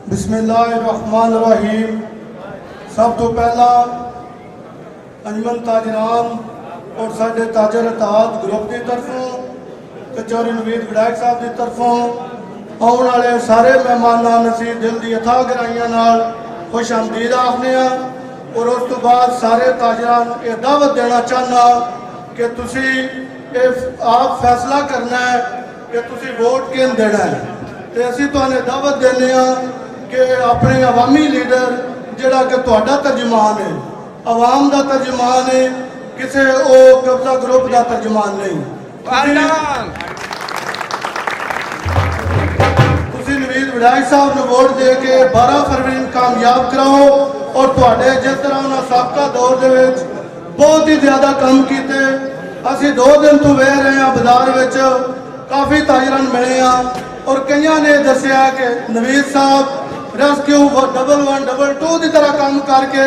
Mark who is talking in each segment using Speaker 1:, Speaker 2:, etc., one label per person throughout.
Speaker 1: बिस्मिल्लाहिर्रहमानिर्रहीम। सब तो पहला अंजमन ताजरान और साढ़े ताजर अताद ग्रुप की तरफों तो चौधरी नवीद विधायक साहब की तरफों आने वाले सारे मेहमाना नसीब दिल की अथा गराइयां नाल खुश आमदीद आखने और उस तो बाद सारे ताजरान ये दावत देना चाहना कि तुसी आप फैसला करना है कि तुसी वोट किन देना है। तो असी तुहानू दावत देने कि अपने अवामी लीडर जिहड़ा कि तुहाडा तर्जमान है, अवाम का तर्जमान है, किसी वो कब्जा ग्रुप का तर्जमान नहीं। तुसी नवीद विधायक साहब ने वोट दे के 12 फरवरी कामयाब कराओ और तुहाडे जिस तरह उन्होंने साबका दौर दे विच बहुत ही ज्यादा काम किए। असी 2 दिन तो वेह रहे हैं बाजार विच, काफ़ी ताजरान मिले और कई ने दसिया कि नवीद साहब रेस्क्यू 111 की तरह काम करके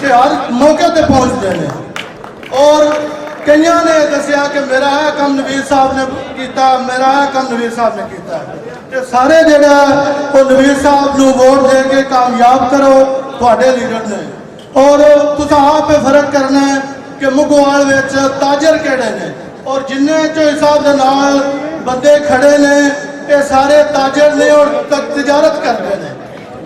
Speaker 1: हर मौके पर पहुँचते हैं और कई ने दसिया कि मेरा यह काम नवीद साहब ने किया, मेरा यह काम नवीद साहब ने किया। तो सारे जोड़ा वो नवीद साहब को वोट दे के कामयाब करो थोड़े लीडर ने। और तुस आप फर्क करना है कि मुगवाल विच ताजर केड़े ने और जिन्ने जो हिसाब के नाल बंदे खड़े ने ये सारे ताजर ने और तजारत करते हैं।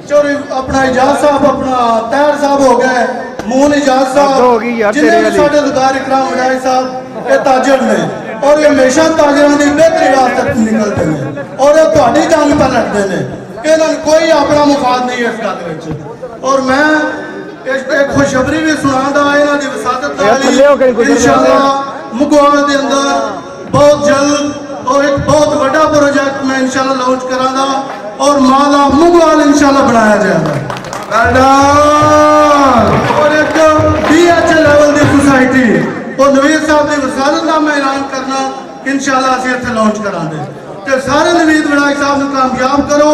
Speaker 1: चौधरी अपना इजाज साहब, अपना तैर साहब हो गए, मून इजाज साहब, जिन्हें भी साढ़े लुगार इकराम विधायक साहब ये ताजर ने और ये हमेशा ताजरों की बेहतरी वास्ते निकलते हैं और ये तुहाडी जान पर लड़ते हैं। इन्होंने कोई अपना मुफाद नहीं है इस गल विच। और मैं एक खुशखबरी भी सुनादा इन्हां दी वसादत इंशाअल्लाह मुगवाल दे अंदर बहुत जल्द और एक बहुत बड़ा प्रोजेक्ट मैं इंशाअल्लाह लॉन्च करांगा और माला मुगवाल इंशाअल्लाह बनाया जाएगा। और एक DH लेवल की सोसाइटी और नवीद साहब की वसादत का मैं ऐलान करना इंशाअल्लाह असीं इत्थे लॉन्च करांगे। तो सारे नवीद विधायक साहब को कामयाब करो